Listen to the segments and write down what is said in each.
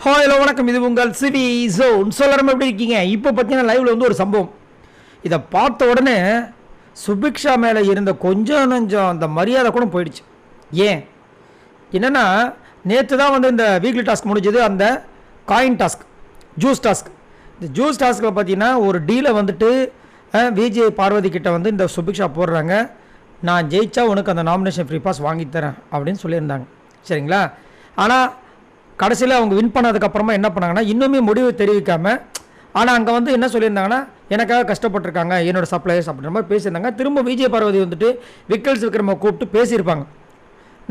Hello வணக்கம், இது உங்கள் சிவி ஜோன். சொல்லறமா எப்படி இருக்கீங்க? இப்போ பார்த்தீங்கன்னா லைவ்ல வந்து ஒரு சம்பவம். இதை பார்த்த உடனே சுபிக்ஷா மேலே இருந்த கொஞ்சம் நஞ்சம் அந்த மரியாதை கூட போயிடுச்சு. ஏன் என்னென்னா, நேற்று தான் வந்து இந்த வீக்லி டாஸ்க் முடிஞ்சது, அந்த காயின் டாஸ்க், ஜூஸ் டாஸ்க். இந்த ஜூஸ் டாஸ்கில் பார்த்தீங்கன்னா ஒரு டீலை வந்துட்டு விஜய் பார்வதி கிட்ட வந்து இந்த சுபிக்ஷா போடுறாங்க, நான் ஜெயிச்சா உனக்கு அந்த நாமினேஷன் ஃப்ரீ பாஸ் வாங்கித்தரேன் அப்படின்னு சொல்லியிருந்தாங்க. சரிங்களா? ஆனால் கடைசியில் அவங்க வின் பண்ணதுக்கப்புறமா என்ன பண்ணாங்கன்னா, இன்னுமே முடிவு தெரிவிக்காமல், ஆனால் அங்கே வந்து என்ன சொல்லியிருந்தாங்கன்னா, எனக்காக கஷ்டப்பட்டிருக்காங்க என்னோடய சப்ளையர்ஸ் அப்படின்ற மாதிரி பேசியிருந்தாங்க. திரும்ப விஜய் பார்வதி வந்துட்டு விக்கல்ஸ் விக்ரமை கூப்பிட்டு பேசியிருப்பாங்க.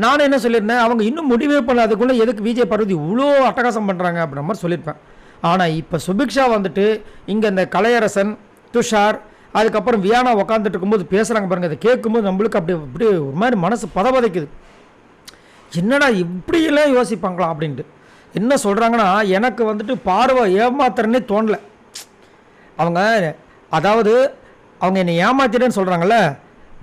நானும் என்ன சொல்லியிருந்தேன், அவங்க இன்னும் முடிவே பண்ணாதுக்குள்ளே எதுக்கு விஜய் பார்வதி இவ்வளோ அட்டகாசம் பண்ணுறாங்க அப்படின்ற மாதிரி சொல்லியிருப்பேன். ஆனால் இப்போ சுபிக்ஷா வந்துட்டு இங்கே இந்த கலையரசன், துஷார், அதுக்கப்புறம் வியானா உட்காந்துட்டு இருக்கும்போது பேசுகிறாங்க பாருங்கள். அதை கேட்கும்போது நம்மளுக்கு அப்படி ஒரு மாதிரி மனசு பதபதைக்குது. என்னடா இப்படியெல்லாம் யோசிப்பாங்களா அப்படின்ட்டு. என்ன சொல்கிறாங்கன்னா, எனக்கு வந்துட்டு பார்வை ஏமாத்துறேன்னே தோணலை. அவங்க அதாவது அவங்க என்னை ஏமாத்திட்டேன்னு சொல்கிறாங்கல்ல,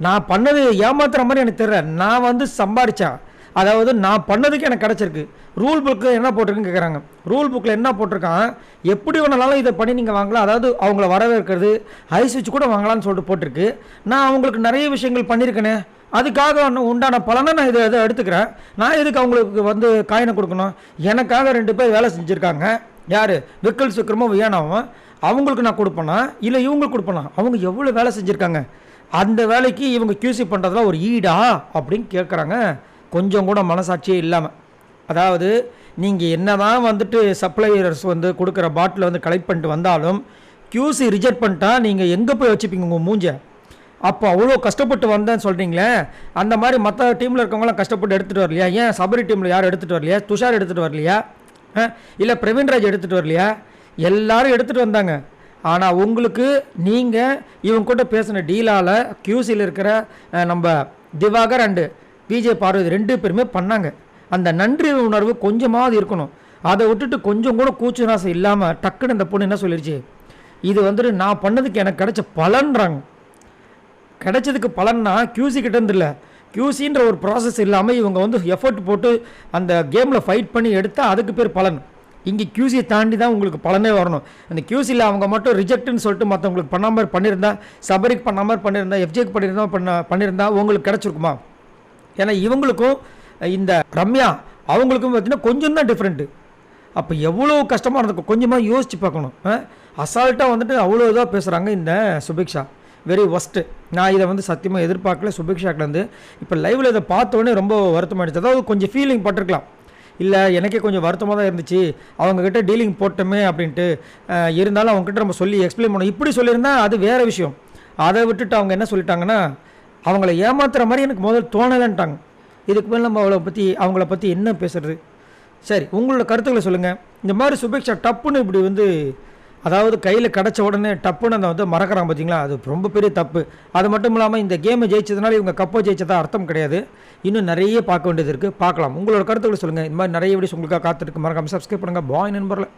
நான் பண்ணது ஏமாத்துற மாதிரி எனக்கு தெரியல. நான் வந்து சம்பாரித்தேன், அதாவது நான் பண்ணதுக்கு எனக்கு கிடச்சிருக்கு. ரூல் புக்கில் என்ன போட்டிருக்குன்னு கேட்குறாங்க. ரூல் புக்கில் என்ன போட்டிருக்கான், எப்படி வேணாலும் இதை பண்ணி நீங்கள் வாங்கலாம், அதாவது அவங்கள வரவேற்கிறது, ஐஸ் வச்சு கூட வாங்கலாம்னு சொல்லிட்டு போட்டிருக்கு. நான் அவங்களுக்கு நிறைய விஷயங்கள் பண்ணியிருக்கேனே, அதுக்காக உண்டான பலனை நான் இதை எடுத்துக்கிறேன். நான் எதுக்கு அவங்களுக்கு வந்து காயினை கொடுக்கணும்? எனக்காக 2 பேர் வேலை செஞ்சுருக்காங்க. யார்? விக்கல்ஸ் விக்ரமும் வியானாவும். அவங்களுக்கு நான் கொடுப்பேனா இல்லை இவங்களுக்கு கொடுப்பேனா? அவங்க எவ்வளோ வேலை செஞ்சுருக்காங்க, அந்த வேலைக்கு இவங்க கியூசி பண்ணுறதுலாம் ஒரு ஈடா அப்படின்னு கேட்குறாங்க. கொஞ்சம் கூட மனசாட்சியே இல்லாமல். அதாவது நீங்கள் என்ன தான் வந்துட்டு சப்ளையர்ஸ் வந்து கொடுக்குற பாட்டில் வந்து கலெக்ட் பண்ணிட்டு வந்தாலும் கியூசி ரிஜெக்ட் பண்ணிட்டா நீங்கள் எங்கே போய் வச்சுப்பீங்க உங்கள் மூஞ்சை? அப்போ அவ்வளோ கஷ்டப்பட்டு வந்தேன்னு சொல்கிறீங்களே, அந்த மாதிரி மற்ற டீமில் இருக்கவங்களாம் கஷ்டப்பட்டு எடுத்துகிட்டு வரலையா? ஏன் சபரி டீமில் யாரும் எடுத்துகிட்டு வரலையா? துஷார் எடுத்துகிட்டு வரலையா? இல்லை பிரவீன்ராஜ் எடுத்துகிட்டு வரலையா? எல்லாரும் எடுத்துகிட்டு வந்தாங்க. ஆனால் உங்களுக்கு நீங்கள் இவங்க கூட பேசின டீலால் கியூசியில் இருக்கிற நம்ம திவாகர் அண்டு விஜய் பார்வதி 2 பேருமே பண்ணாங்க. அந்த நன்றி உணர்வு கொஞ்சமாவது இருக்கணும். அதை விட்டுட்டு கொஞ்சம் கூட கூச்சு நாசம் இல்லாமல் டக்குன்னு இந்த பொண்ணு என்ன சொல்லிடுச்சு, இது வந்துட்டு நான் பண்ணதுக்கு எனக்கு கிடைச்ச பலன்றாங்க. கிடைச்சதுக்கு பலன்னா கியூசி கிட்டேருந்து இல்லை, கியூசின்ற ஒரு ப்ராசஸ் இல்லாமல் இவங்க வந்து எஃபர்ட் போட்டு அந்த கேமில் ஃபைட் பண்ணி எடுத்தால் அதுக்கு பேர் பலன். இங்கே கியூசியை தாண்டி தான் உங்களுக்கு பலனே வரணும். அந்த கியூசியில் அவங்க மட்டும் ரிஜெக்ட்னு சொல்லிட்டு மற்றவங்களுக்கு பண்ண மாதிரி பண்ணியிருந்தா, சபரிக்கு பண்ண மாதிரி பண்ணியிருந்தா, எஃப்ஜேக்கு பண்ணியிருந்தா உங்களுக்கு கிடச்சிருக்குமா? ஏன்னா இவங்களுக்கும் இந்த ரம்யா அவங்களுக்கும் பார்த்தீங்கன்னா கொஞ்சம் தான் டிஃப்ரெண்ட்டு. அப்போ எவ்வளோ கஷ்டமாக இருந்திருக்கும், கொஞ்சமாக யோசித்து பார்க்கணும். அசால்ட்டாக வந்துட்டு அவ்வளோ இதாக பேசுகிறாங்க இந்த சுபிக்ஷா. Very worst. நான் இதை வந்து சத்தியமாக எதிர்பார்க்கல சுபிக்ஷாக்கிலேருந்து. இப்போ லைவில் இதை பார்த்தோன்னே ரொம்ப வருத்தமாகிடுச்சு. அதாவது கொஞ்சம் ஃபீலிங் பட்டிருக்கலாம், இல்லை எனக்கே கொஞ்சம் வருத்தமாக தான் இருந்துச்சு அவங்கக்கிட்ட டீலிங் போட்டோமே அப்படின்ட்டு. இருந்தாலும் அவங்ககிட்ட நம்ம சொல்லி எக்ஸ்பிளைன் பண்ணோம். இப்படி சொல்லியிருந்தால் அது வேறு விஷயம். அதை விட்டுட்டு அவங்க என்ன சொல்லிட்டாங்கன்னா, அவங்கள ஏமாத்துகிற மாதிரி எனக்கு முதல்ல தோணலைன்ட்டாங்க. இதுக்கு மேலே நம்ம அவங்கள பற்றி என்ன பேசுகிறது? சரி, உங்களோட கருத்துக்களை சொல்லுங்கள். இந்த மாதிரி சுபிக்ஷா டப்புன்னு இப்படி வந்து, அதாவது கையில் கிடச்ச உடனே டப்புன்னு அந்த வந்து மறக்கிறாங்க பார்த்தீங்களா, அது ரொம்ப பெரிய தப்பு. அது மட்டும் இல்லாமல் இந்த கேமை ஜெயிச்சதுனால இவங்க கப்பை ஜெயிச்சதா அர்த்தம் கிடையாது. இன்னும் நிறைய பார்க்க வேண்டியது இருக்குது, பார்க்கலாம். உங்களோட கருத்துக்களை சொல்லுங்கள். இந்த மாதிரி நிறைய வீடியோஸ் உங்களுக்காக காத்துருக்கு. மறக்காமல் சப்ஸ்கிரைப் பண்ணுங்கள். பாய் நண்பர்களே.